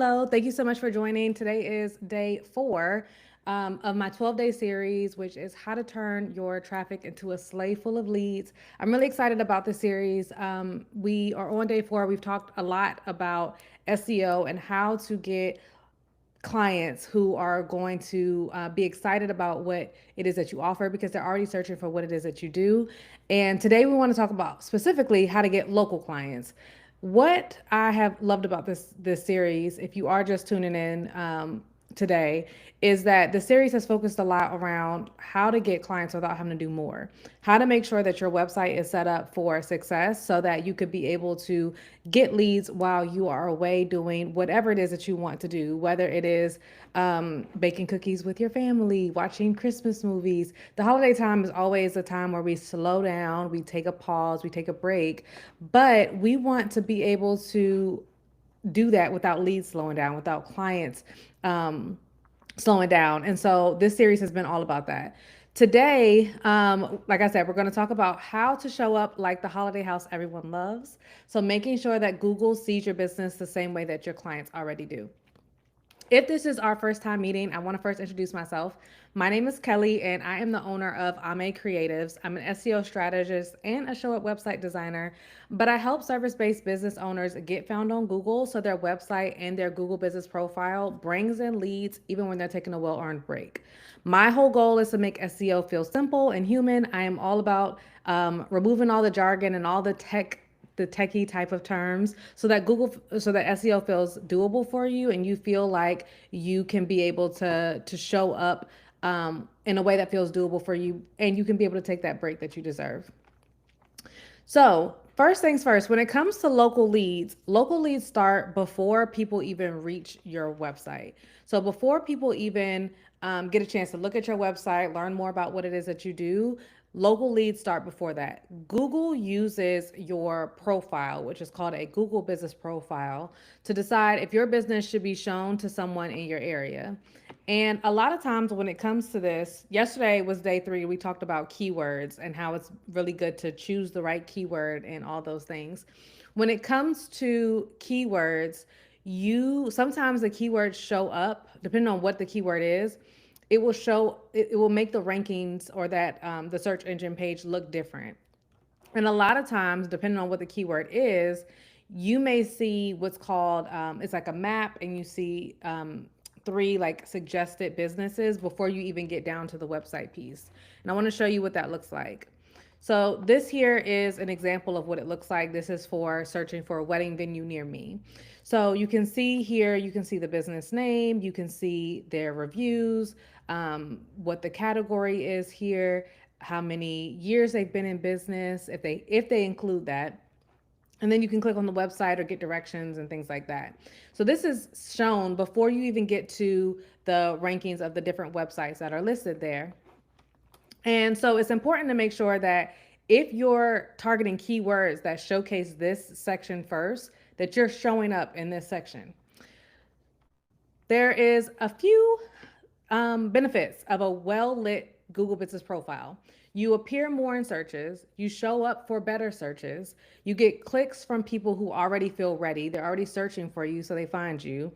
hello. Thank you so much for joining. Today is day 4 of my 12-day series, which is how to turn your traffic into a sleigh full of leads. I'm really excited about this series. We are on day 4. We've talked a lot about SEO and how to get clients who are going to be excited about what it is that you offer because they're already searching for what it is that you do. And today we want to talk about specifically how to get local clients. What I have loved about this series, if you are just tuning in today, is that the series has focused a lot around how to get clients without having to do more, how to make sure that your website is set up for success so that you could be able to get leads while you are away doing whatever it is that you want to do, whether it is baking cookies with your family, watching Christmas movies. The holiday time is always a time where we slow down, we take a pause, we take a break, but we want to be able to do that without leads slowing down, without clients slowing down. And so this series has been all about that. Today, like I said, we're going to talk about how to show up like the holiday house everyone loves. So making sure that Google sees your business the same way that your clients already do. If this is our first time meeting, I want to first introduce myself. My name is Kelly, and I am the owner of Ame Creatives. I'm an SEO strategist and a show up website designer, but I help service based business owners get found on Google so their website and their Google business profile brings in leads even when they're taking a well earned break. My whole goal is to make SEO feel simple and human. I am all about removing all the jargon and all the techie type of terms so that SEO feels doable for you and you feel like you can be able to show up in a way that feels doable for you and you can be able to take that break that you deserve. So, first things first, when it comes to local leads start before people even reach your website. So, before people even get a chance to look at your website, learn more about what it is that you do, local leads start before that. Google uses your profile, which is called a Google Business Profile, to decide if your business should be shown to someone in your area. And a lot of times when it comes to this, yesterday was day 3. We talked about keywords and how it's really good to choose the right keyword and all those things. When it comes to keywords, you sometimes the keywords show up depending on what the keyword is. It will make the rankings or that the search engine page look different. And a lot of times, depending on what the keyword is, you may see what's called it's like a map, and you see 3 like suggested businesses before you even get down to the website piece. And I want to show you what that looks like. So this here is an example of what it looks like. This is for searching for a wedding venue near me. So you can see here, you can see the business name, you can see their reviews, what the category is here, how many years they've been in business, if they include that. And then you can click on the website or get directions and things like that. So this is shown before you even get to the rankings of the different websites that are listed there. And so it's important to make sure that if you're targeting keywords that showcase this section first, that you're showing up in this section. There is a few benefits of a well lit Google Business Profile. You appear more in searches, you show up for better searches, you get clicks from people who already feel ready. They're already searching for you, so they find you.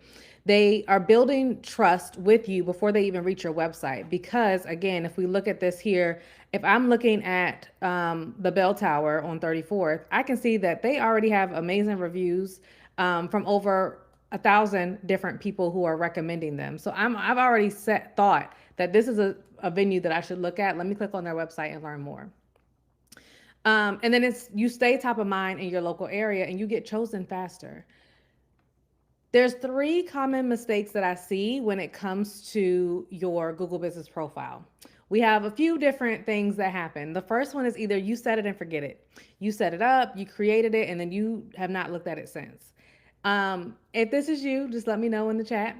They are building trust with you before they even reach your website. Because, again, if we look at this here, if I'm looking at the Bell Tower on 34th, I can see that they already have amazing reviews from over 1,000 different people who are recommending them. So I've already thought that this is a venue that I should look at. Let me click on their website and learn more. And then you stay top of mind in your local area and you get chosen faster. There's 3 common mistakes that I see when it comes to your Google Business Profile. We have a few different things that happen. The first one is either you set it and forget it. You set it up, you created it, and then you have not looked at it since. If this is you, just let me know in the chat.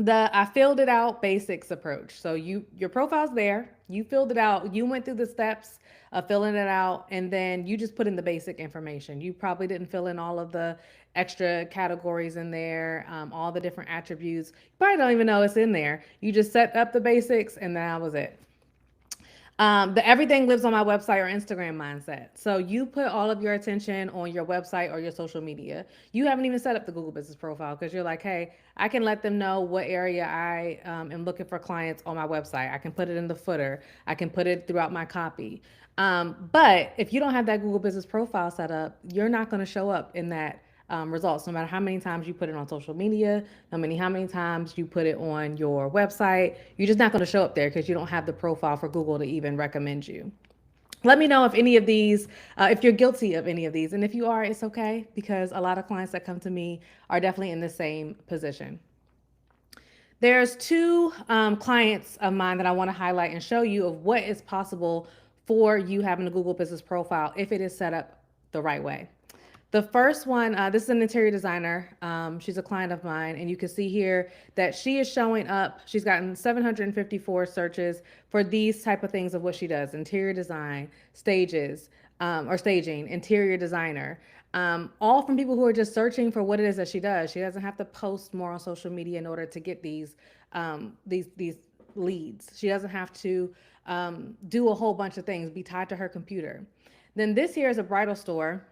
I filled it out basics approach. So your profile's there, you filled it out, you went through the steps of filling it out, and then you just put in the basic information. You probably didn't fill in all of the extra categories in there, all the different attributes. You probably don't even know it's in there. You just set up the basics and that was it. The everything lives on my website or Instagram mindset. So you put all of your attention on your website or your social media. You haven't even set up the Google Business Profile because you're like, hey, I can let them know what area I am looking for clients on my website. I can put it in the footer. I can put it throughout my copy. But if you don't have that Google Business Profile set up, you're not going to show up in that results. No matter how many times you put it on social media, how many times you put it on your website, you're just not going to show up there because you don't have the profile for Google to even recommend you. Let me know if any of these, if you're guilty of any of these. And if you are, it's okay because a lot of clients that come to me are definitely in the same position. There's two clients of mine that I want to highlight and show you of what is possible for you having a Google Business Profile if it is set up the right way. The first one, this is an interior designer. She's a client of mine, and you can see here that she is showing up. She's gotten 754 searches for these type of things of what she does: interior design, stages, or staging, interior designer. All from people who are just searching for what it is that she does. She doesn't have to post more on social media in order to get these leads. She doesn't have to do a whole bunch of things, be tied to her computer. Then this here is a bridal store.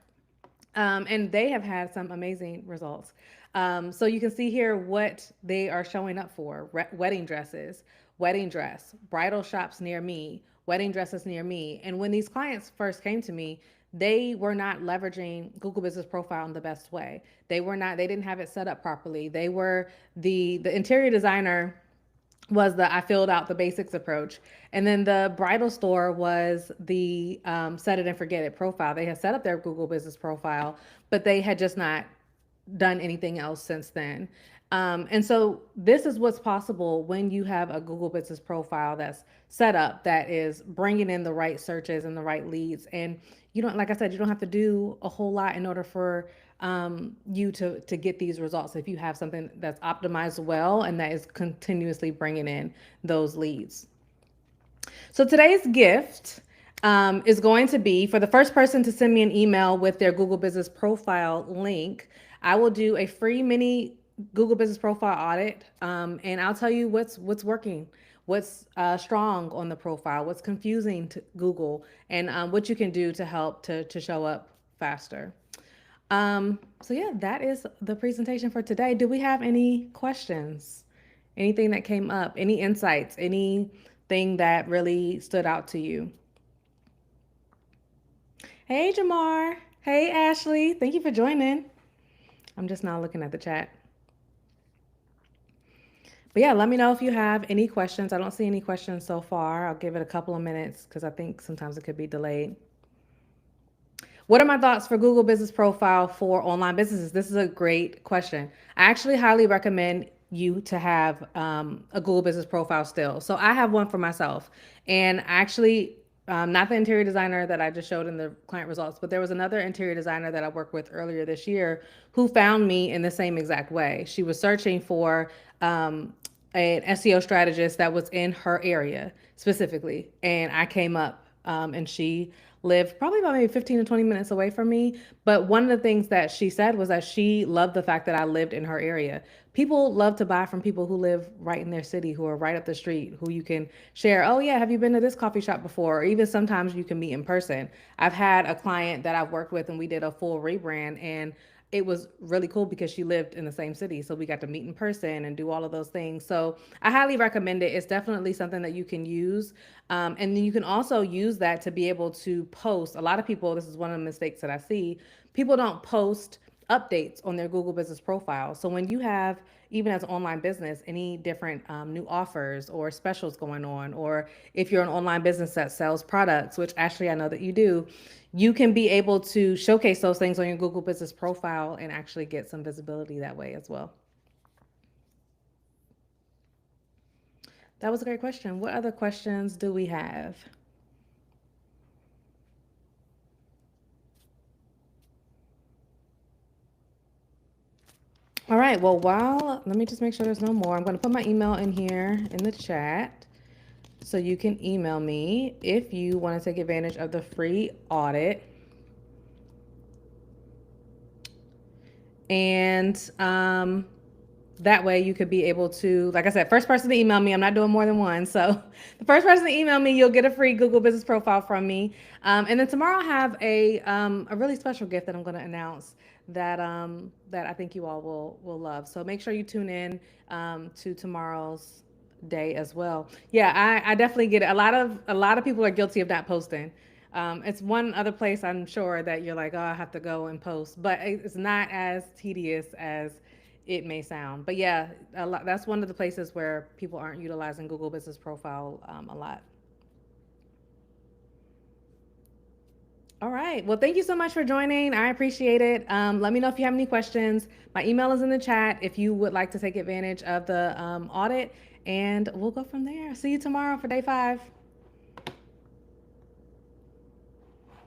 And they have had some amazing results. So you can see here what they are showing up for: wedding dresses, wedding dress, bridal shops near me, wedding dresses near me. And when these clients first came to me, they were not leveraging Google Business Profile in the best way. They didn't have it set up properly. They were the interior designer was the I filled out the basics approach. And then the bridal store was the set it and forget it profile. They had set up their Google Business Profile, but they had just not done anything else since then. And so this is what's possible when you have a Google Business Profile that's set up, that is bringing in the right searches and the right leads. And you don't, like I said, you don't have to do a whole lot in order for you to get these results if you have something that's optimized well and that is continuously bringing in those leads. So today's gift is going to be for the first person to send me an email with their Google Business Profile link. I will do a free mini Google Business Profile audit, and I'll tell you what's working, what's strong on the profile, what's confusing to Google, and what you can do to help to show up faster. So yeah, that is the presentation for today. Do we have any questions? Anything that came up? Any insights? Anything that really stood out to you? Hey, Jamar. Hey, Ashley. Thank you for joining. I'm just now looking at the chat. But yeah, let me know if you have any questions. I don't see any questions so far. I'll give it a couple of minutes because I think sometimes it could be delayed. What are my thoughts for Google Business Profile for online businesses? This is a great question. I actually highly recommend you to have a Google Business Profile still. So I have one for myself, and actually, not the interior designer that I just showed in the client results, but there was another interior designer that I worked with earlier this year who found me in the same exact way. She was searching for an SEO strategist that was in her area specifically, and I came up, and she lived probably about maybe 15 to 20 minutes away from me. But one of the things that she said was that she loved the fact that I lived in her area. People love to buy from people who live right in their city, who are right up the street, who you can share, oh yeah, have you been to this coffee shop before? Or even sometimes you can meet in person. I've had a client that I've worked with and we did a full rebrand, and it was really cool because she lived in the same city. So we got to meet in person and do all of those things. So I highly recommend it. It's definitely something that you can use. And then you can also use that to be able to post. A lot of people, this is one of the mistakes that I see, people don't post updates on their Google Business Profile. So when you have, even as an online business, any different new offers or specials going on, or if you're an online business that sells products, which actually I know that you do, you can be able to showcase those things on your Google Business Profile and actually get some visibility that way as well. That was a great question. What other questions do we have? All right, well, let me just make sure there's no more. I'm going to put my email in here in the chat so you can email me if you want to take advantage of the free audit. And that way you could be able to, like I said, first person to email me. I'm not doing more than one. So the first person to email me, you'll get a free Google Business Profile from me. And then tomorrow I have a really special gift that I'm going to announce that I think you all will love. So make sure you tune in to tomorrow's day as well. Yeah, I definitely get it. A lot of people are guilty of not posting. It's one other place I'm sure that you're like, oh, I have to go and post, but it's not as tedious as it may sound. But yeah, that's one of the places where people aren't utilizing Google Business Profile a lot. All right. Well, thank you so much for joining. I appreciate it. Let me know if you have any questions. My email is in the chat if you would like to take advantage of the audit, and we'll go from there. See you tomorrow for day 5.